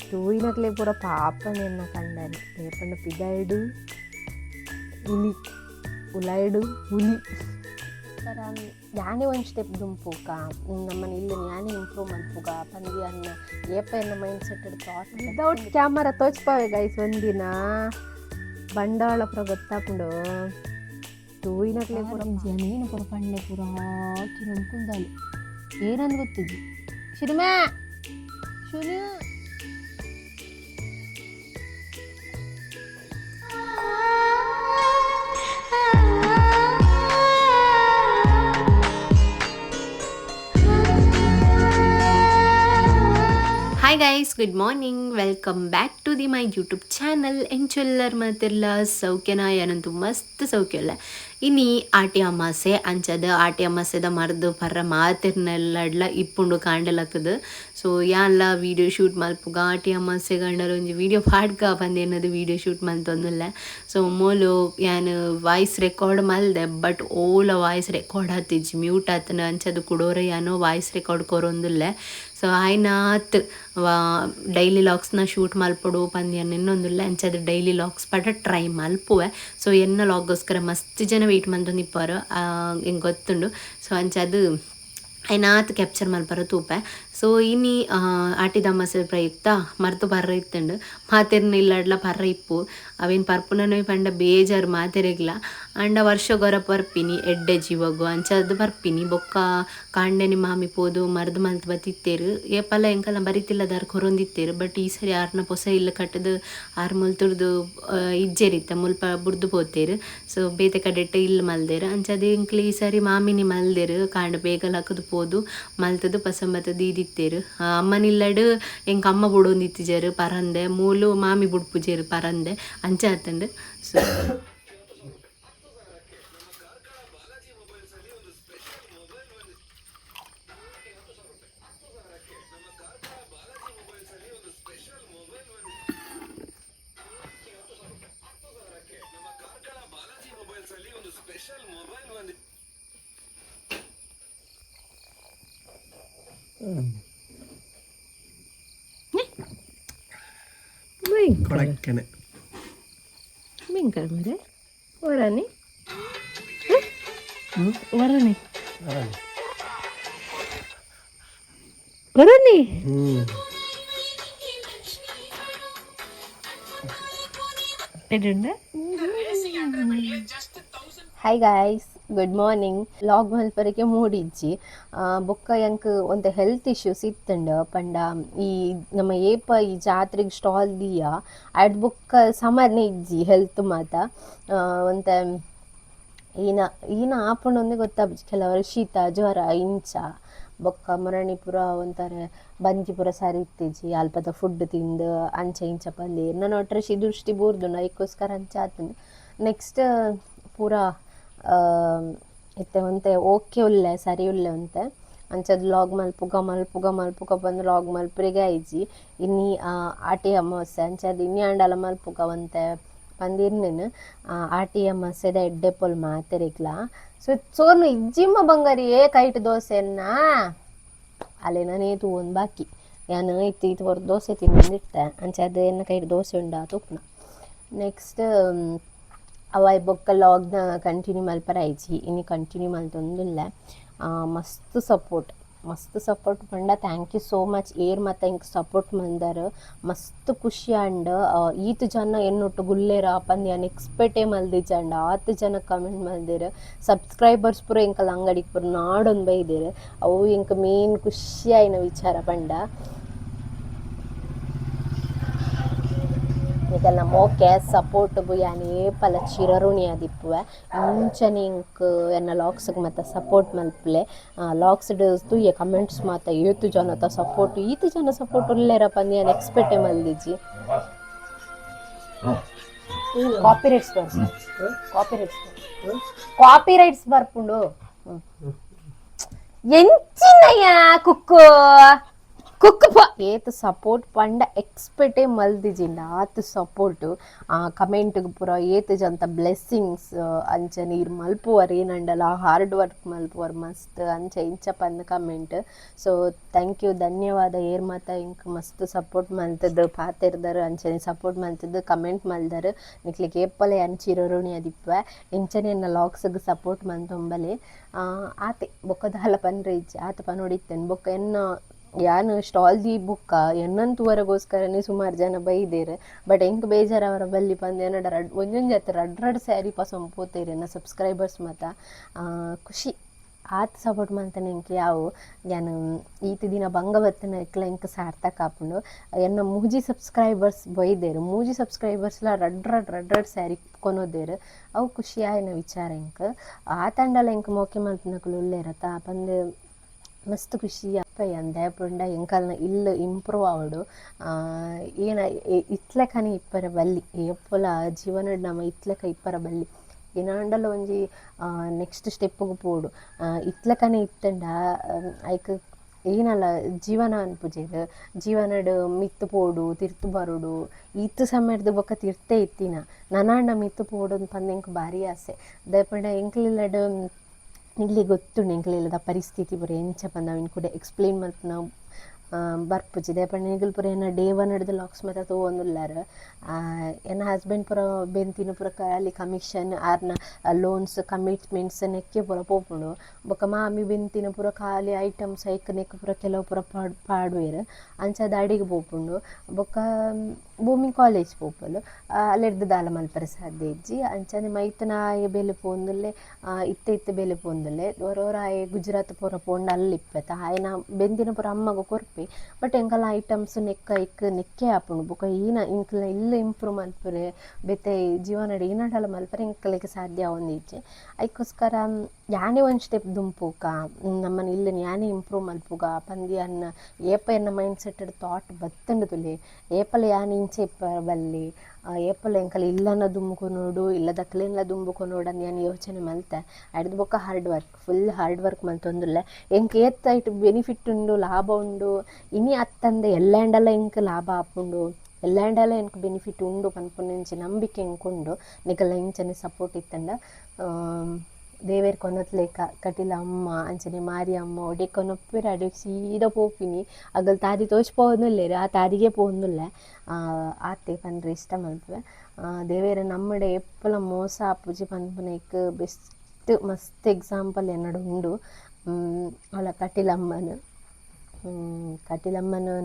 ತೂಯಿನಕ್ಲೆ ಪೂರ ಪಾಪನೆನ್ನ ಕಂಡನೆ ಏಪಂಡ ಪಿದಾಯ್ಡು ಹುಲಿ ಉಲಾಯ್ಡು ಹುಲಿ ಸರ ಯಾನೇ ಒಂದು ಸ್ಟೆಪ್ ದುಂಪುಗ ನಮ್ಮನೆ ಇಲ್ಲಿ ಯಾನೇ ಇಂಪ್ರೂವ್ ಮಾಡ್ಪುಗ ಪಂದಿ ಅನ್ನ ಏಪ ಎನ್ನ mindset thought without camera ತೋಚ್ಪಾವೆ ಗೈಸ್ ಒಂದಿನ ಬಂಡವಾಳ ಪುರ ಗೊತ್ತಾಪುಂಡು ತೂಯಿನಕ್ಲೆ ಪೂರ ಜಮೀನು ಪೂರ ಪಂಡೆ ಪೂರ ಹಾಕಿ ನಂಬ್ಕೊಂಡಾಲು ಏನಂದು ಗೊತ್ತಿದ್ವಿ ಶಿರುಮೆ ಶುರು hi guys, good morning. Welcome back to my YouTube channel. ಎಂಚೊಲ್ಲರ್ ಮಾತಿರ್ಲ ಸೌಖ್ಯನ ಏನಂತೂ ಮಸ್ತ್ ಸೌಖ್ಯಲ್ಲ. ಇನ್ನು ಆಟಿ ಅಮಾಸೆ ಅಂಚದ ಆಟಿ ಅಮಾಸೆದ ಮರ್ದು ಪರ್ರ ಮಾತಿರ್ನೆಲ್ಲಡ್ಲ ಇಪ್ಪುಂಡು ಕಾಂಡಲಕ್ಕದು. ಸೊ ಯಾನ್ಲ ವೀಡಿಯೋ ಶೂಟ್ ಮಲ್ಪುಗ ಆಟಿ ಅಮಾಸೆ ಗಂಡಲ ಒಂಜಿ ವೀಡಿಯೋ ಪಾಡ್ಕ ಬಂದೇನದು ವೀಡಿಯೋ ಶೂಟ್ ಮಲ್ತೊಂದುಲ್ಲ. ಸೊ ಮೂಲು ಯಾನು ವಾಯ್ಸ್ ರೆಕಾರ್ಡ್ ಮಲ್ದೆ, ಬಟ್ ಓಲ ವಾಯ್ಸ್ ರೆಕಾರ್ಡ್ ಹತ್ತಿಜ್ಜಿ ಮ್ಯೂಟ್ ಆತನ ಅಂಚದು ಕುಡೋರ ಯಾನೋ ವಾಯ್ಸ್ ರೆಕಾರ್ಡ್ ಕೊರೊಂದುಲ್ಲ. ಸೊ ಆಯ್ನಾತ್ ಡೈಲಿ ಲಾಗ್ಸ್ನ ಶೂಟ್ ಮಲ್ಪಡು ಪಂದ್ಯನ ಇನ್ನೊಂದುಲ್ಲ ಅಂಚದು ಡೈಲಿ ಲಾಗ್ಸ್ ಪಡ ಟ್ರೈ ಮಲ್ಪುವೆ. ಸೊ ಎನ್ನ ಲಾಗೋಸ್ಕರ ಮಸ್ತ್ ಜನ ವೆಯ್ಟ್ ಮಂತೊಂದಿಪ್ಪಾರು ಹಿಂಗೆ ಗೊತ್ತುಂಡು. ಸೊ ಅಂಚದು ಐನಾತ್ ಕ್ಯಾಪ್ಚರ್ ಮಲ್ಪರ ತೂಪೆ. ಸೊ ಇನ್ನು ಆಟಿದ ಅಮಾಸೆ ಪ್ರಯುಕ್ತ ಮರ್ತು ಪರ್ರ ಇತ್ತಂಡು ಮಾತೆರ್ನ ಇಲ್ಲಡ್ಲ ಪರ್ರ ಇಪ್ಪು ಅವೇನು ಪರ್ಪುನೂ ಪಂಡ ಬೇಜಾರು ಮಾತೆರೆಗ್ಲ ಅಂಡ ವರ್ಷಗೊರ ಪರ್ಪಿನಿ ಎಡ್ಡೆ ಜೀವಗು ಅಂಚದು ಪರ್ಪಿನಿ ಬೊಕ್ಕ ಕಾಂಡೆನಿ ಮಾಮಿ ಪೋದು ಮರ್ದು ಮಲ್ತು ಬತ್ತಿತ್ತೇರು ಏಪಲ್ಲ ಎಂಕಲ್ಲ ಬರಿತಿಲ್ಲದಾರು ಕೊರೊಂದಿತ್ತೇರು. ಬಟ್ ಈ ಸರಿ ಆರ್ನ ಪೊಸ ಇಲ್ಲ ಕಟ್ಟದು ಆರು ಮುಲ್ತುರ್ದು ಇಜ್ಜೆರಿತ್ತ ಮುಲ್ಪ ಬುಡ್ದು ಪೋತೇರು. ಸೊ ಬೇತೆ ಕಡೆಟ್ಟು ಇಲ್ಲಿ ಮಲ್ದೇರು ಅಂಚದು ಎಂಕ್ಲಿ ಈ ಸರಿ ಮಾಮಿನಿ ಮಲ್ದೇರು ಕಾಂಡ ಬೇಗಲ ಹಾಕದು ಪೋದು ಮಲ್ತದು ಪಸಂಬತ್ತದು ಇದಿತ್ತೇರು. ಅಮ್ಮನಿಲ್ಲಡು ಎಂಕ ಅಮ್ಮ ಬುಡೊಂದಿತ್ತಿಜರು ಪರಂದೆ ಮೂಲು ಮಾಮಿ ಬುಡ್ಪುಜೇರು ಪರಂದೆ ಅಂಚ ಆತಂಡು. ಸೊ ಕೊಡಕ್ಕನೆ ಮಿಂಕರ್ ಮರೆ ವರನಿ ವರನಿ ವರನಿ hi guys, good morning. Vlog ಮಲ್ಪರಕ್ಕೆ ಮೂಡಿಜ್ಜಿ ಬೊಕ್ಕ ಎಂಕ್ ಒಂದು ಹೆಲ್ತ್ ಇಶ್ಯೂಸ್ ಇತ್ತಂಡು ಪಂಡ ಈ ನಮ್ಮ ಏಪ ಈ ಜಾತ್ರೆಗೆ ಸ್ಟಾಲ್ ದಿಯ ಅಡ್ ಬೊಕ್ಕ ಸಮರ್ನೆ ಇಜ್ಜಿ ಹೆಲ್ತ್ ಮಾತ ಒಂತ ಈನ ಆಪುಂಡೊಂದೇ ಗೊತ್ತಾಗ್ಬಿಚ್ಚಿ ಕೆಲವರು ಶೀತ ಜ್ವರ ಇಂಚ ಬೊಕ್ಕ ಮರಣಿಪುರ ಒಂಥರ ಬಂಜಿಪುರ ಸರಿ ಇತ್ತಿಜ್ಜಿ ಅಲ್ಪದ ಫುಡ್ ತಿಂದು ಅಂಚ ಇಂಚ ಪಂದಿ ನಾನು ಒಟ್ಟರೆ ದೃಷ್ಟಿ ಬೋರ್ದು ಅದಕ್ಕೋಸ್ಕರ ಅಂಚ ಆತಂದು ನೆಕ್ಸ್ಟ್ ಪೂರ ಇತ್ತೆ ಒಂತೆ ಓಕೆ ಉಲ್ಲೆ ಸರಿ ಉಲ್ಲೆ ಒಂತೆ ಅಂಚದು ಲಾಗ್ ಮಲ್ಪುಗ ಬಂದು ಲಾಗ್ ಮಲ್ಪುರಿಗೆ ಐಜಿ ಇನ್ನಿ ಆಟಿ ಅಮಾವಾಸ್ಯೆ ಅಂಚದು ಇನ್ನಿ ಅಂಡಲ ಮಲ್ಪುಗ ಒಂತೆ ಪಂದಿರ್ನೇನು ಆಟಿ ಅಮಾವಾಸ್ಯೆದ ಎಡ್ಡೆ ಪೊಲ್ ಮಾತೆರೆಗ್ಲ. ಸೊ ಸೋರ್ನು ಇಜ್ಜಿಮ್ಮ ಬಂಗಾರಿ ಕೈಟ್ ದೋಸೆನ್ನ ಅಲ್ಲೇ ನಾನೇತು ಒಂದು ಬಾಕಿ ಯಾನು ಇತ್ತು ಹೊರ ದೋಸೆ ತಿಂದಿಟ್ಟೆ ಅಂಚದು ಎನ್ನ ಕೈಟ್ ದೋಸೆ ಉಂಡ ತುಪ್ಪನ ನೆಕ್ಸ್ಟ್ ಅವ ಬೊಕ್ಕ ಲಾಗ್ನ ಕಂಟಿನ್ಯೂ ಮಲ್ಪರ ಐಜಿ ಇನ್ನು ಕಂಟಿನ್ಯೂ ಮಲ್ತೊಂದುಲ್ಲ. ಮಸ್ತ್ ಸಪೋರ್ಟ್ ಪಂಡ ಥ್ಯಾಂಕ್ ಯು ಸೋ ಮಚ್. ಏರ್ ಮತ್ತು ಹಿಂಗೆ ಸಪೋರ್ಟ್ ಮಂದರ್ ಮಸ್ತ್ ಖುಷಿ ಅಂಡ್ ಈತು ಜನ ಎನ್ನೊಟ್ಟು ಗುಲ್ಲೇರ ಪಂದ್ಯ ಎಕ್ಸ್ಪೆಕ್ಟೇ ಮಲ್ದಿಜಂಡ 10 ಜನ ಕಮೆಂಟ್ ಮಲ್ದೇರು. ಸಬ್ಸ್ಕ್ರೈಬರ್ಸ್ ಪೂರ ಎಂಕಲ್ಲ ಅಂಗಡಿಗೆ ಪೂರ ನಾಡೊಂದು ಬೈದೇರು. ಅವು ಎಂಕ ಮೇನ್ ಖುಷಿ ಆಯ್ನ ವಿಚಾರ ಪಂಡ ಇದೆಲ್ಲ ಮೋಕೆ ಸಪೋರ್ಟ್ ಯಾನ್ ಏಪಲ ಚಿರಋಣಿ ಆದಿಪ್ಪುವೆ ಇಂಚನೆ ಇಂಕ್ ಎನ್ನ ಲಾಗ್ಸ್ಗೆ ಮತ್ತು ಸಪೋರ್ಟ್ ಮಲ್ಪಲೆ ಲಾಗ್ಸ್ ತೂಯೆ ಕಮೆಂಟ್ಸ್ ಮಾತ ಏತು ಜನತ ಸಪೋರ್ಟ್ ಈತು ಜನ ಸಪೋರ್ಟ್ ಉಲ್ಲೇರ ಪಂದು ಏನು ಎಕ್ಸ್ಪೆಕ್ಟೇ ಮಲ್ದಿಜ್ಜಿ. ಕಾಪಿರೈಟ್ಸ್ ಬರ್ಪುಂಡು ಎಂಚಿನಯ್ಯ ಕುಕ್ಕು ಕುಕ್ಕಪ್ಪ ಏತ್ ಸಪೋರ್ಟ್ ಪಂಡ ಎಕ್ಸ್ಪೆಕ್ಟೇ ಮಲ್ದಿಜಿಂಡ ಆತ್ ಸಪೋರ್ಟ್ ಕಮೆಂಟ್ ಪೂರ ಏತ್ ಜಂತ ಬ್ಲೆಸ್ಸಿಂಗ್ಸ್ ಅಂಚ ನೀರು ಮಲ್ಪುವರ್ ಏನಂಡಲ ಹಾರ್ಡ್ ವರ್ಕ್ ಮಲ್ಪುವರ್ ಮಸ್ತ್ ಅಂಚ ಇಂಚ ಪಂದ್ ಕಮೆಂಟ್. ಸೊ ಥ್ಯಾಂಕ್ ಯು ಧನ್ಯವಾದ ಏರ್ ಮಾತ ಇಂಕ್ ಮಸ್ತ್ ಸಪೋರ್ಟ್ ಮಲ್ತದ್ದು ಪಾತೆರ್ದರ್ ಅಂಚನೆ ಸಪೋರ್ಟ್ ಮಲ್ತದ್ದು ಕಮೆಂಟ್ ಮಲ್ದರ್ ನಿಕ್ಲಿಗೆ ಏಪ್ಪಲೆ ಅಂಚಿರೋರುಣಿ ಅದಿಪ್ಪ ಇಂಚನೆ ಎನ್ನ ಲಾಗ್ಸ್ಗೆ ಸಪೋರ್ಟ್ ಮಂತೊಂಬಲೆ ಆತೆ ಬೊಕ್ಕದಾಲ ಪನ್ರೆ ಇಜ್ಜೆ ಆತ ಪನೋಡಿತ್ತೇನೆ ಬೊಕ್ಕ ಎನ್ನ ಯಾನು ಸ್ಟಾಲ್ ದಿ ಬುಕ್ಕ ಎನ್ನಂತುವರೆಗೋಸ್ಕರನೇ ಸುಮಾರು ಜನ ಬೈದೇರು. ಬಟ್ ಎಂಕ್ ಬೇಜಾರು ಅವರ ಬಲ್ಲಿ ಪಂದು ಏನಡ ಒಂದೊಂದು ಜೊತೆ ರಡ್ ಸ್ಯಾರಿ ಪಸಂದ್ ಪೋತೇರಿ ನನ್ನ ಸಬ್ಸ್ಕ್ರೈಬರ್ಸ್ ಮತ್ತು ಖುಷಿ ಆತ ಸಪೋರ್ಟ್ ಮಾಡ್ತಾನೆ ಎಂಕ್ ಯಾವು ಯಾನು ಈತ ದಿನ ಬಂಗವತ್ತಿನ ಎಕ್ಲ ಎಂಕ್ ಸಾರ್ಥಕ ಆಪುಂಡು. ಎನ್ನ ಮೂಜಿ ಸಬ್ಸ್ಕ್ರೈಬರ್ಸ್ ಬೈದೇರು ಮೂಜಿ ಸಬ್ಸ್ಕ್ರೈಬರ್ಸ್ಲ ರಡ್ ಸ್ಯಾರಿ ಕೊನೋದೇರು ಅವು ಖುಷಿ ಆಯ್ನ ವಿಚಾರ ಎಂಕ್ ಆ ತಂಡಲ ಎಂಕ್ ಮೋಕೆ ಮಲ್ಪನಕಲು ಉಳ್ಳೇರತ್ತ ಪಂದು ಮಸ್ತ್ ಖುಷಿ ಅಪ್ಪ ಅಂದೆ ಪುಂಡ ಎಂಕಲ್ನ ಇಲ್ಲ ಇಂಪ್ರೂವ್ ಆವಡು ಏನ ಇತ್ಲೆಕನಿ ಇಪ್ಪರ ಬಲ್ಲಿ ಎಪ್ಪಲ ಜೀವನ ನಮ್ಮ ಇತ್ಲೆಕ ಇಪ್ಪರ ಬಲ್ಲಿ ಏನಾಂಡಲ ಒಂಜಿ ನೆಕ್ಸ್ಟ್ ಸ್ಟೆಪ್ಪಿಗೆ ಪೋಡು ಇತ್ಲೆಕನೆ ಇತ್ತಂಡ ಐಕ್ ಏನಲ್ಲ ಜೀವನ ಅನ್ಪುಜೆರ್ ಜೀವನಡ್ ಮಿತ್ತು ಪೋಡು ತಿರ್ತು ಬರುಡು ಇತ್ತು ಸಮಯದ ಬೊಕ್ಕ ತಿರ್ತೆ ಇತ್ತಿನ ನನಾಂಡ ಮಿತ್ತು ಪೋಡು ಪಂದು ಎಂಕ್ ಭಾರಿ ಆಸೆ ದಯಪಂಡ ಎಂಕ್ಲಿಲ್ಲಡ್ ಇಲ್ಲಿ ಗೊತ್ತುಂಡು ಎಂಕ್ಲೆಲ್ಲದ ಪರಿಸ್ಥಿತಿ ಪೂರ ಎಂಚ ಪಂದ ಅವಿನ ಕೂಡ ಎಕ್ಸ್ಪ್ಲೇನ್ ಮಲ್ತು ನಾವು ಬರ್ಪುಜಿ ದಯಪಂಡ ನಿಗಲ್ ಪೂರ ಏನ ಡೇ ಒನ್ ಹಿಡ್ದು ಲಾಕ್ಸ್ ಮಾತ್ರ ತೊಗೊಂದುಲ್ಲಾರ ಎನ್ನ ಹಸ್ಬೆಂಡ್ ಪೂರ ಬೆಂತಿನ ಪೂರ ಅಲ್ಲಿ ಕಮಿಷನ್ ಆರ್ನ ಲೋನ್ಸ್ ಕಮಿಟ್ಮೆಂಟ್ಸ್ ನೆಕ್ಕೆ ಪೂರ ಪೋಪುಂಡು ಬೊಕ್ಕ ಮಾಮಿ ಬೆಂತಿನ ಪೂರ ಖಾಲಿ ಐಟಮ್ಸ್ ಐಕ್ ನೆಕ್ ಪೂರ ಕೆಲವು ಪೂರ ಪಾಡ್ವೇರು ಅಂಚದ ಅಡಿಗೆ ಪೋಪುಂಡು ಬೊಕ್ಕ ಭೂಮಿ ಕಾಲೇಜ್ ಪೋಪಲು ಅಲ್ಲೆಡ್ದು ದಾಲ ಮಲ್ಪರ ಸಾಧ್ಯ ಇಜ್ಜಿ ಅಂಚನೆ ಮೈತನ ಆಯ ಬೇಲೆ ಪೋಂದುಲ್ಲೆ ಇತ್ತೆ ಬೇಲೆ ಪೋಂದುಲ್ಲೆ ಒರೋರ ಆಯ ಗುಜರಾತ್ ಪೂರ ಪೋಂಡು ಅಲ್ಲಿಪ್ಪೆತ ಆಯ್ನ ಬೆಂದಿನ ಪೂರ ಅಮ್ಮಗ ಕೊರ್ಪೆ ಬಟ್ ಎಂಕಲ್ಲ ಐಟಮ್ಸ್ ನೆಕ್ಕೆ ಆಪುಂಡು ಬೊಕ್ಕ ಈನ ಇಂಕ್ಲ ಇಲ್ಲ ಇಂಪ್ರೂವ್ ಮಲ್ಪರೆ ಬೆತ್ತೆ ಜೀವನಡ್ ಏನಡಲ ಮಲ್ಪರೆ ಇಂಕ್ಲೆಗೆ ಸಾಧ್ಯ ಆವೊಂದಿಜ್ಜೆ ಅದಕ್ಕೋಸ್ಕರ ಯಾನೇ ಒಂದು ಸ್ಟೆಪ್ ದುಂಪುಗ ನಮ್ಮನ್ನ ಇಲ್ಲ ಯಾನೇ ಇಂಪ್ರೂವ್ ಮಲ್ಪುಗ ಪಂದಿ ಅನ್ನ ಏಪ ಎನ್ನ ಮೈಂಡ್ ಸೆಟ್ ಥಾಟ್ ಬತ್ತಂಡು ತುಲೆ ಏಪಲ ಯಾನ್ ಇಂಚೆ ಇಪ್ಪ ಬಲ್ಲಿ ಏಪಲ ಎಂಕಲ್ ಇಲ್ಲನ ದುಂಬುಕೊನೋಡು ಇಲ್ಲದಕ್ಲೆಲ್ಲ ದುಂಬುಕೊನೋಡು ಅಂದ್ ಯಾನು ಯೋಚನೆ ಮಲ್ತೆ ಅಡ್ದು ಬೊಕ್ಕ ಫುಲ್ ಹಾರ್ಡ್ ವರ್ಕ್ ಮಲ್ತೊಂದುಲ್ಲೆ ಎಂಕ್ ಏತ್ ಬೆನಿಫಿಟ್ ಉಂಡು ಲಾಭ ಉಂಡು ಇನಿ ಅತ್ತಂದೆ ಎಲ್ಲೆಂಡಲ ಎಂಕ್ ಲಾಭ ಆಪುಂಡು ಎಲ್ಲೆಂಡಲ ಎಂಕ್ ಬೆನಿಫಿಟ್ ಉಂಡು ಪನ್ಪುನಂಚಿ ನಂಬಿಕೆ ಎಂಕುಂಡು ನಿಕಲ್ಲ ಇಂಚನೆ ಸಪೋರ್ಟ್ ಇತ್ತಂಡ ದೇವೇರ್ ಕೊನತ್ಲೇಕ ಕಟಿಲ ಅಮ್ಮ ಅಂಚನೆ ಮಾರಿ ಅಮ್ಮ ಒಡೆ ಕೊನೊಪ್ಪಿರ ಅಡಿಗೆ ಸೀದಾ ಪೋಪಿನಿ ಅಗಲ್ ತಾದಿ ತೋಚ್ಪೋಂದುಲ್ಲೇರು ಆ ತಾದಿಗೆ ಪೋಂದುಲ್ಲೆ ಆತೆ ಪಂಡ್ರೆ ಇಷ್ಟ ಮಲ್ಪೆ ದೇವೇರ ನಮ್ಮಡೆ ಎಪ್ಪಲ ಮೋಸ ಆಪುಜಿ ಪನ್ಪುನೈಕ್ ಬೆಸ್ಟ್ ಮಸ್ತ್ ಎಕ್ಸಾಂಪಲ್ ಎನ್ನಡು ಉಂಡು ಅಲ್ಲ ಕಟಿಲಮ್ಮನ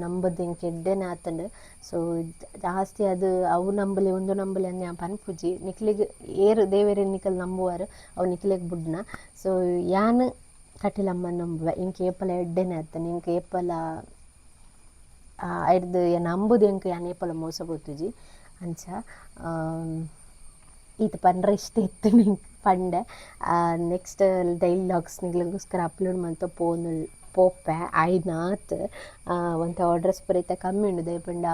ನಂಬದು ಎಂಕ್ ಎಡ್ಡೆನೆ ಆತಂಡು. ಸೊ ಜಾಸ್ತಿ ಅದು ಅವು ನಂಬಲಿ ಒಂದು ನಂಬಲಿ ಅಂದ್ ನಾನು ಪನ್ಪುಜಿ ನಿಕ್ಲಿಗೆ ಏರು ದೇವೇರೆ ನಿಕಲ್ ನಂಬುವಾರು ಅವು ನಿಕ್ಲಿಗೆ ಬುಡ್ನ. ಸೊ ಯಾನು ಕಟಿಲಮ್ಮನ ನಂಬುವ ಇಂಕ್ ಏಪಲ ಎಡ್ಡೆನೆ ಆತನೆ ಇಂಕ್ ಏಪಲ ಐಡ್ದು ನಂಬುದು ಎಂಕ್ ಯಾನ್ ಏಪಲ ಮೋಸ ಗೊತ್ತುಜಿ ಅಂಚ ಇದು ಪಂಡ್ರೆ ಇಷ್ಟ ಇತ್ತು ನಿಂಗೆ ಪಂಡೆ ನೆಕ್ಸ್ಟ್ ಡೈಲಿ ಲಾಗ್ಸ್ ನಿಗ್ಲಿಗೋಸ್ಕರ ಅಪ್ಲೋಡ್ ಮಾಡ್ತಾ ಪೋಪೆ ಆಯ್ನಾತ್ ಒಂಥ ಆರ್ಡ್ರಸ್ ಪೂರೈತೆ ಕಮ್ಮಿ ಉಂಡು ದಯಪಂಡ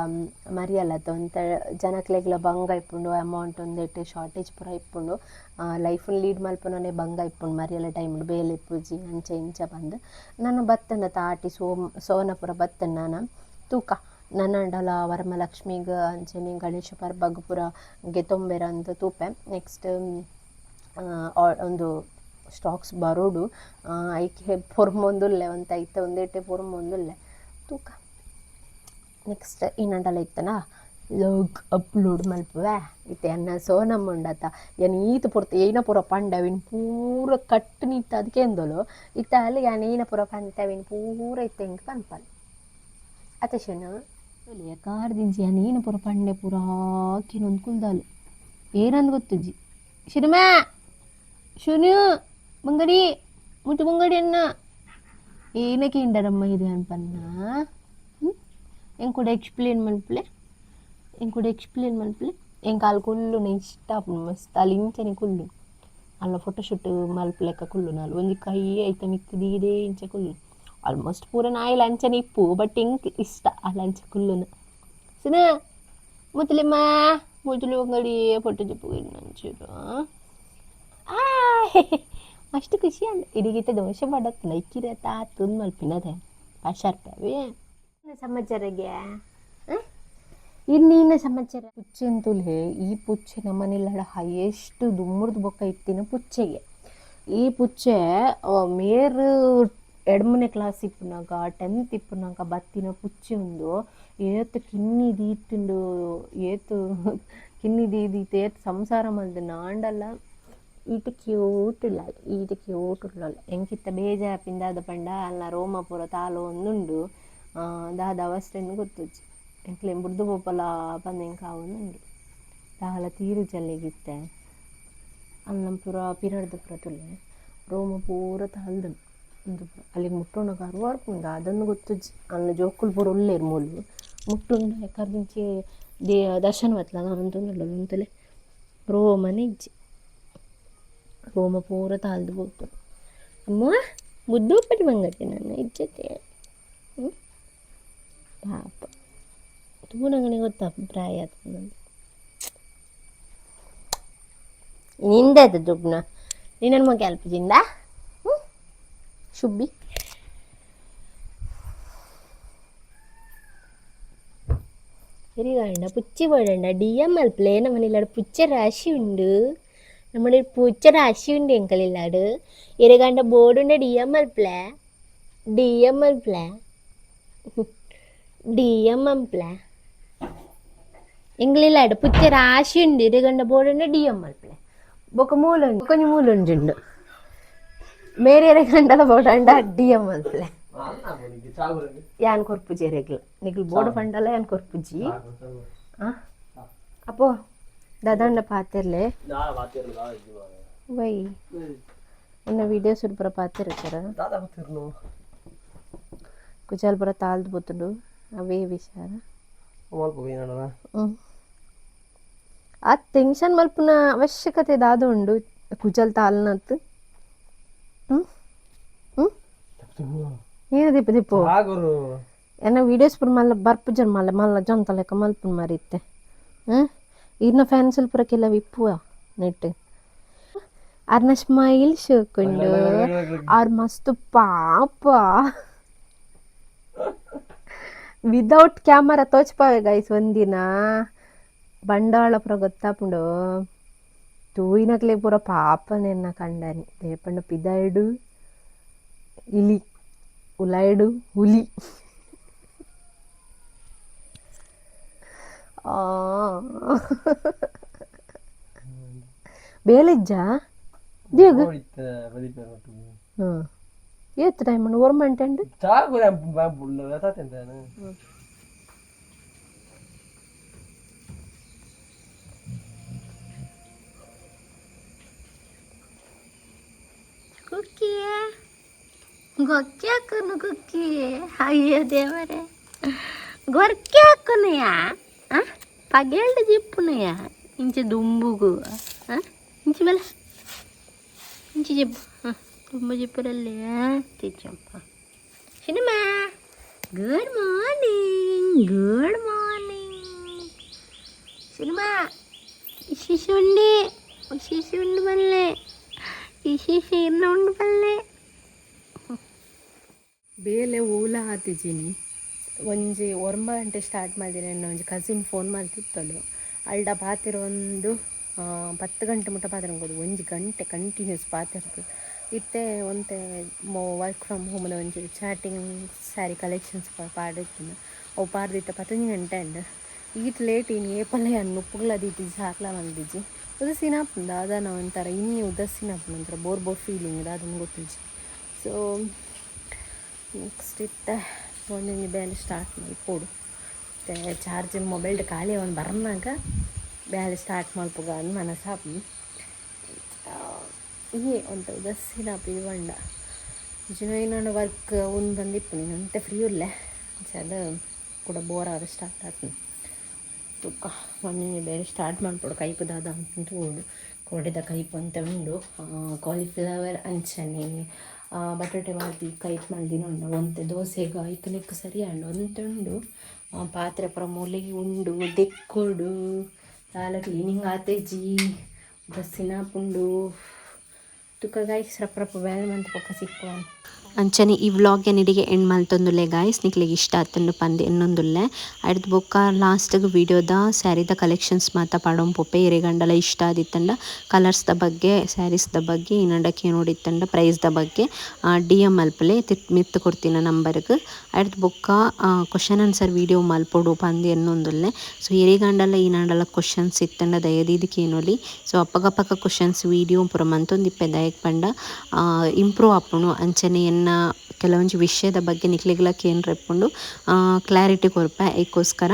ಮರಿಯಲ್ಲತ್ತ ಒಂಥ ಜನಕ್ಲೆಗ್ಲ ಬಂಗ ಇಪ್ಪುಂಡು ಅಮೌಂಟ್ ಒಂದೇಟು ಶಾರ್ಟೇಜ್ ಪೂರ ಇಪ್ಪುಂಡು ಲೈಫನ್ನು ಲೀಡ್ ಮಲ್ಪುನೇ ಬಂಗ ಇಪ್ಪುಂಡು ಮರಿಯಲ್ಲ ಟೈಮ್ ಬೇಲೆ ಪೂಜಿ ಅಂಚ ಇಂಚ ಬಂದು ನಾನು ಬತ್ತಂಡ ತಾಟಿ ಸೋನ ಪೂರ ಬತ್ತಂಡು ನಾನು ತೂಕ ನನ್ನಂಡಲ ವರಮಲಕ್ಷ್ಮಿಗೆ ಅಂಚನೆ ಗಣೇಶ ಪರ್ಬಗ್ ಪೂರ ಗೆತೊಂಬೆರ ಅಂತ ತೂಪೆ. ನೆಕ್ಸ್ಟ್ ಒಂದು ಸ್ಟಾಕ್ಸ್ ಬರೋಡು ಐಕೆ ಪೊರ್ಮೊಂದುಲ್ಲೆ ಒಂತ ಐತೆ ಒಂದೇಟೆ ಪೊರ್ಮೊಂದುಲ್ಲೆ ತೂಕ. ನೆಕ್ಸ್ಟ್ ಇನ್ನಂಡಲ ಇತ್ತನಾ ಲಾಗ್ ಅಪ್ಲೋಡ್ ಮಲ್ಪುವೆ ಇತ್ತೆ ಅನ್ನ ಸೋನಮ್ಮ ಉಂಡತ್ತ ಏನು ಈತ ಪುರ್ತ ಏನ ಪೂರ ಪಂಡವಿನ್ ಪೂರ ಕಟ್ಟು ನಿತ್ತ ಅದಕ್ಕೆ ಎಂದೋಲು ಇತ್ತ ಅಲ್ಲಿ ಯಾನ್ ಏನ ಪೂರ ಪಂತವಿನ್ ಪೂರ ಇತ್ತೆ ಹಿಂಗೆ ಪನ್ಪಲ್ ಅತ್ತೆ ಶುನ ಕಾರ್ದಿಂಚಿ ಯಾನ್ ಏನ ಪೂರ ಪಂಡೆ ಪೂರ ಕಿನೊಂದು ಕುಲ್ದಾಲು ಏನಂದು ಗೊತ್ತುಜಿ ಶುನುಮಾ ಶುನು ಬಂಗಡಿ ಮುಟ್ಟು ಬಂಗಡಿ ಅನ್ನ ಏನಕ್ಕೆ ಇಂಡರಮ್ಮ ಇದು ಅನ್ಪನ್ನ ಹೆಂಗೆ ಕೂಡ ಎಕ್ಸ್ಪ್ಲೇನ್ ಮಲ್ಪಲೆ ಹೆಂಗೆ ಅಲ್ಲಿ ಕುಲ್ಲು ಇಷ್ಟ ಮಸ್ತ್ ಅಲ್ಲಿ ಇಂಚನೆ ಕುಲ್ಲು ಅಲ್ಲ ಫೋಟೋಶೂಟ್ ಮಲ್ಪಲೆಕ್ಕ ಕುಲ್ಲು ನಾಲ್ ಒಂಜಿ ಕೈ ಐತೆ ಮಿಕ್ಕದು ಇದೇ ಇಂಚ ಕುಲ್ಲು ಆಲ್ಮೋಸ್ಟ್ ಪೂರ ನಾಯಿಲ್ ಅಂಚನೆ ಇಪ್ಪು ಬಟ್ ಹೆಂಗೆ ಇಷ್ಟ ಅಲ್ಲ ಅಂಚ ಕುಲ್ಲುನ ಸುನ ಮುತ್ತಲೆಮ್ಮ ಮುತ್ತಲೆ ಬಂಗಡಿ ಫೋಟೋ ಜಪ್ಪು ನಂಚೂರು ಅಷ್ಟು ಖುಷಿ ಅಲ್ಲ ಇಡೀಗಿತ್ತ ದೋಷ ಮಾಡತ್ ಲೈಕಿರತ್ತ ತುಂದು ಮಲ್ಪಿನದೆ ಪಾಶಾರ್ಪವೆ ಸಮಾಚಾರಗೆ ಇನ್ನೇನು ಸಮಾಚಾರ ಪುಚ್ಚೆ ಅಂತುಲ್ಹೆ ಈ ಪುಚ್ಚೆ ನಮ್ಮನೆಲ್ಲ ಹೈಯೆಸ್ಟ್ ದುಮ್ಮುರ್ದು ಬೊಕ್ಕ ಇತ್ತಿನ ಪುಚ್ಚೆಗೆ ಈ ಪುಚ್ಚೆ ಮೇರು 2ನೇ ಕ್ಲಾಸ್ ಇಪ್ಪುನಾಗ 10th ಇಪ್ಪುನಾಗ ಬತ್ತಿನ ಪುಚ್ಚೆ ಉಂದು ಏತ್ ಕಿನ್ನಿ ದೀತುಂಡು ಏತ್ ಕಿನ್ನಿ ದೀದೀತು ಏತ್ ಸಂಸಾರ ಮಲ್ದು ನಾಂಡಲ್ಲ ಈತ ಕ್ಯೂಟ್ ಇಲ್ಲ ಎಂಕಿತ್ತ ಬೇಜಾಪಿಂದಾದ ಪಂಡ ಅಲ್ಲ ರೋಮಾಪುರ ತಾಲು ಒಂದುಂಡು ದಾದ ಅವಸ್ಥೆಯನ್ನು ಗೊತ್ತುಜ್ಜಿ ಎಂಕ್ಲೆ ಬುಡ್ದು ಪೋಪಲ ಪಂದೆಂಗೆ ಕಾವುಂಡು ದಾಲ ತೀರು ಜಲ್ಲಿಗಿತ್ತೆ ಅಲ್ಲ ಪೂರ ಪಿರಡ್ದು ಪೂರ ತುಲೆ ರೋಮ ಪೂರ ತಾಲ್ದನು ಒಂದು ಅಲ್ಲಿಗೆ ಮುಟ್ಟೋಣ ಕರುವಾಡ್ಪುಂಡ ಅದನ್ನು ಗೊತ್ತುಜ್ಜಿ ಅಲ್ಲ ಜೋಕುಲು ಪೂರ ಒಳ್ಳೆರು ಮೂಲು ಮುಟ್ಟುಂಡ ಕರ್ದಿಂಚೆ ದರ್ಶನ ಬತ್ತಲ ಅಂತಂದುಲ್ಲ ಅಂತಲೇ ರೋಮನೆ ಇಜ್ಜಿ ರೋಮ ಪೂರ ತಾಲ್ದು ಹೋಗ್ತು ಅಮ್ಮ ಮುದ್ದು ಪಟ್ಟಿ ಬಂಗಟ್ಟೆ ನನ್ನ ಇಜ್ಜತೆ ಪಾಪ ತೂನಂಗನೆ ಗೊತ್ತ ಅಭಿಪ್ರಾಯ ಆಯ್ತು ನಂದು ನಿಂದಾಯ್ತು ದುಡ್ನ ನೀನು ಮಗ ಅಲ್ಪದಿಂದ ಶುಬ್ಬಿ ശരികാണ്ട പുച്ച പോടണ്ട DM അൽപ്പലേ നമ്മളില്ലാട് പുച്ച രാശി ഉണ്ട് നമ്മുടെ പുച്ച രാശി ഉണ്ട് എങ്കലില്ലാട് ഇരകാണ്ട ബോർഡുണ്ട് DM അൽപ്പലേ DM അൽപ്പലേ എങ്കലില്ലാട് പുച്ച രാശി ഉണ്ട് ഇരകാണ്ട ബോർഡുണ്ട് DM അൽപ്പലേ ബൊക്ക മൂലുണ്ട് കൊഞ്ഞു മൂലുണ്ട് മേരെ ഇരകാണ്ടല ബോർഡണ്ട DM അൽപ്പലേ ಯಾನ್ ಕೊರ್ಪುಜಿ ರೆಗ್ಲ ನಿಗ್ಲು ಬೋರ್ಡ್ ಫಂಡಲ್ಲ ಯಾನ್ ಕೊರ್ಪುಜಿ ಅಪ್ಪೋ ದಾದಂಡ ಪಾತಿರ್ಲೆ ವೈ ಇನ್ನ ವಿಡಿಯೋಸ್ ಪೂರ ಪಾತಿರ್ತಾರ ಕುಚಾಲ್ ಪೂರ ತಾಲ್ದು ಬೊತ್ತುಡು ಅವೇ ವಿಚಾರ ಆ ಟೆನ್ಷನ್ ಮಲ್ಪುನ ಅವಶ್ಯಕತೆ ದಾದ ಉಂಡು ಕುಚಲ್ ತಾಲ್ನತ್ ಏನು ದಿಪ್ಪು ಏನ ವೀಡಿಯೋಸ್ ಪುರ ಮಲ್ಲ ಬರ್ಪು ಜನ ಮಲ್ಲ ಜಂತ ಲೆಕ್ಕ ಮಲ್ಪುನ್ ಮಾರಿತ್ತೆ ಇನ್ನ ಫ್ಯಾನ್ಸಲ್ ಪುರಕ್ಕೆಲ್ಲ ವಿಪ್ಪುವ ನೆಟ್ ಅರ್ನ ಸ್ಮೈಲ್ ಶೋಕೊಂಡು ಅವ್ರ ಮಸ್ತ್ ಪಾಪ ವಿದೌಟ್ ಕ್ಯಾಮರಾ ತೋಚ್ಪಾವೆ ಗೈಸ್ ಒಂದಿನ ಬಂಡವಾಳ ಪುರ ಗೊತ್ತಾಪುಂಡು ತೂಯಿನಕ್ಲೆ ಪೂರ ಪಾಪನೆನ್ನ ಕಂಡಾನಿ ದೇಪಂಡ ಪಿದಾಯ್ಡು ಇಲಿ ಉಲಾಯ್ಡು ಹುಲಿ ಬೇಲಿಜ್ಜ ದೇಗ ಏತ್ ಟೈಮ್ ಓರ್ಮಂಟಂಡು ಕುಕ್ಕಿ ಗೊಕ್ಕೆ ಹಾಕೋನು ಕುಕ್ಕಿ ಅಯ್ಯೋ ದೇವರೇ ಗೊರ್ಕೆ ಹಾಕೋನಯ್ಯ ಪಗೇಳ್ದು ಜಿಪ್ಪುನಯ್ಯ ಇಂಚೆ ದುಂಬುಗು ಇಂಚೆ ಮೇಲೆ ಇಂಚೆ ಜಿಪ್ಪು ದುಂಬು ಜಿಪ್ಪರಲ್ಲಿ ತಿಚ್ಚಪ್ಪ ಸಿನಿಮಾ ಗುಡ್ ಮಾರ್ನಿಂಗ್ ಸಿನಿಮಾ ಶಿಶುಂಡು ಬಲ್ಲೆ ಇನ್ನು ಉಂಡು ಬಲ್ಲೆ ಬೇಲೆ ಓಲ ಹಾತಿದ್ದೀನಿ ಒಂಜಿ 9 ಗಂಟೆ ಸ್ಟಾರ್ಟ್ ಮಾಡಿದ್ದೀನಿ ನನ್ನ ಒಂಜಿ ಕಸಿನ್ ಫೋನ್ ಮಾಡ್ತಿತ್ತಳು ಅಲ್ಡ ಪಾತಿರ ಒಂದು 10 ಗಂಟೆ ಮುಟ್ಟ ಪಾತಿರಂಬೋದು 1 ಗಂಟೆ ಕಂಟಿನ್ಯೂಸ್ ಪಾತಿರ್ತದೆ ಇತ್ತೆ ಒಂತೆ ವರ್ಕ್ ಫ್ರಮ್ ಹೋಮ್ನ ಒಂಜಿ ಚಾಟಿಂಗ್ ಸ್ಯಾರಿ ಕಲೆಕ್ಷನ್ಸ್ ಪಾಡಿರ್ತೀನಿ ಅವು ಪಾಡ್ದಿತ್ತ 15 ಗಂಟೆ ಅಂಡ್ ಈಟ್ ಲೇಟ್ ಇನ್ನು ಏಪಲ್ಲ ಅನ್ನು ಉಪ್ಪುಗಳ ದೀತಿ ಸಾಕ್ಲ ಬಂದಿಜ್ಜಿ ಉದಸಿನಾಪುಂದ ಅದನ್ನ ಒಂಥರ ಇನ್ನೇ ಉದಸಿನಾಪುಂದ ಒಂಥರ ಬೋರ್ ಫೀಲಿಂಗ್ ಅದನ್ನು ಗೊತ್ತಿಜ್ಜಿ ಸೊ ನೆಕ್ಸ್ಟ್ ಇತ್ತೆ ಒಂದೊಂದು ಬೇಲೆ ಸ್ಟಾರ್ಟ್ ಮಲ್ಪೋಡು ಮತ್ತು ಚಾರ್ಜ್ ಮೊಬೈಲ್ ಖಾಲಿ ಅವನು ಬರ್ನಾಗ ಬೇಲೆ ಸ್ಟಾರ್ಟ್ ಮಲ್ಪುಗ ಅಂದು ಮನಸ್ಸಾಪು ಹೀಗೆ ಒಂದು ದಸ್ಸಿನ ಪಿವಂಡ ಇನ್ನೊಂದು ವರ್ಕ್ ಒಂದು ಬಂದಿಪ್ಪು ನೀನು ಅಂತೆ ಫ್ರೀ ಇಲ್ಲೇ ಅದು ಕೂಡ ಬೋರ್ ಆದ್ರೆ ಸ್ಟಾರ್ಟ್ ಆಗ್ತೀನಿ ತುಕ್ಕ ಮೊನ್ನೆ ಬೇರೆ ಸ್ಟಾರ್ಟ್ ಮಾಡ್ಕೊಡು ಕೈಪುದಾದ ಅಂತ ಉಂಡು ಕೊಡೆದ ಕೈಪು ಅಂತ ಉಂಡು ಕಾಲಿಫ್ಲವರ್ ಅಂಚನೆ ಬಟಾಟೆ ಮಾಡ್ದು ಕೈಪ್ ಮಾಡ್ದಿನ ಉಂಡು ಒಂತೆ ದೋಸೆಗೆ ಐಕಲಿಕ್ಕೆ ಸರಿ ಅಂಡು ಒಂತುಂಡು ಪಾತ್ರೆ ಪುರ ಮೂಲೆಗೆ ಉಂಡು ದೆಕ್ಕೊಡು ತಾಲ ಕ್ಲೀನಿಂಗ್ ಆತೇಜಿ ಬಸ್ಸಿನ ಪುಂಡು ತುಕ್ಕ ಗಾಯ್ಸ್ ರಪ್ಪ ಬೇರೆ ಮಂತ್ ಪಕ್ಕ ಸಿಕ್ಕುವ ಅಂಚನೆ ಈ ವ್ಲಾಗ್ ಏನಿಡಿಗೆ ಎಂಡ್ ಮಲ್ತೊಂದುಲ್ಲೆ ಗಾಯ್ಸ್ ನಿಕ್ಲಿಗೆ ಇಷ್ಟ ಆತಂಡು ಪಂದ್ ಎನ್ನೊಂದುಲ್ಲೆ ಅಡ್ದು ಬೊಕ್ಕ ಲಾಸ್ಟ್ಗೆ ವಿಡಿಯೋದ ಸ್ಯಾರಿದ ಕಲೆಕ್ಷನ್ಸ್ ಮಾತ ಪಡೊಂ ಪೊಪ್ಪೆ ಎರೆಗಂಡಲ ಇಷ್ಟ ಆದಿತ್ತಂಡ ಕಲರ್ಸ್ದ ಬಗ್ಗೆ ಸ್ಯಾರೀಸ್ದ ಬಗ್ಗೆ ಇನ್ನಂಡಕ್ಕೆ ನೋಡಿತ್ತಂಡ ಪ್ರೈಸ್ದ ಬಗ್ಗೆ DM ಮಲ್ಪಲೆ ಮಿತ್ತು ಕೊಡ್ತಿನ ನಂಬರ್ಗೆ ಅಡ್ದು ಬೊಕ್ಕ ಕ್ವಶನ್ ಆನ್ಸರ್ ವಿಡಿಯೋ ಮಲ್ಪೊಡು ಪಂದ್ ಎನ್ನೊಂದುಲ್ಲೆ ಸೊ ಎರೆಗಂಡಲ ಈನಂಡಲ ಕ್ವಶನ್ಸ್ ಇತ್ತಂಡ ದಯದೀದ್ ಕೇನೊಲಿ ಸೊ ಅಪ್ಪಗಪ್ಪಗ ಕ್ವಶನ್ಸ್ ವಿಡಿಯೋ ಪೂರ ಮಂತೊಂದಿಪ್ಪೆ ದಯಕ್ ಪಂಡ ಇಂಪ್ರೂವ್ ಆಪುಣು ಅಂಚನೆ ಕೆಲವೊಂಜಿ ವಿಷಯದ ಬಗ್ಗೆ ನಿಕ್ಲಿಗ್ಲಕ್ಕೆ ಏನು ರೆಪ್ಪುಂಡು ಕ್ಲಾರಿಟಿ ಕೊರ್ಪೆ ಏಕೋಸ್ಕರ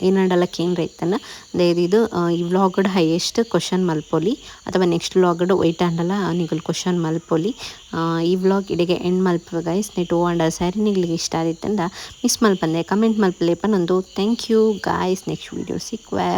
ಏನಂಡಲ ಕೇಂದ್ರ ಇತ್ತನ ದೇದಿದು ಈ ವ್ಲಾಗ್ಡ್ ಹೈಯೆಸ್ಟ್ ಕ್ವಶನ್ ಮಲ್ಪೊಲಿ ಅಥವಾ ನೆಕ್ಸ್ಟ್ ವ್ಲಾಗ್ಡ್ ಒಯ್ಟ್ ಅಂಡಲ ನಿಗಲ್ ಕ್ವಶನ್ ಮಲ್ಪೊಲಿ ಈ ವ್ಲಾಗ್ ಇಡೆಗೆ ಎಂಡ್ ಮಲ್ಪುವ ಗೈಸ್ ನೆಟ್ ಓ ಅಂಡ ಸ್ಯಾರಿ ನಿಗ್ಲಿಗೆ ಇಷ್ಟ ಆದಿತ್ತಂಡ ಮಿಸ್ ಮಲ್ಪಂದೆ ಕಮೆಂಟ್ ಮಲ್ಪಲೇಪ ನಂದು thank you guys next video ಸಿಕ್ವೆ.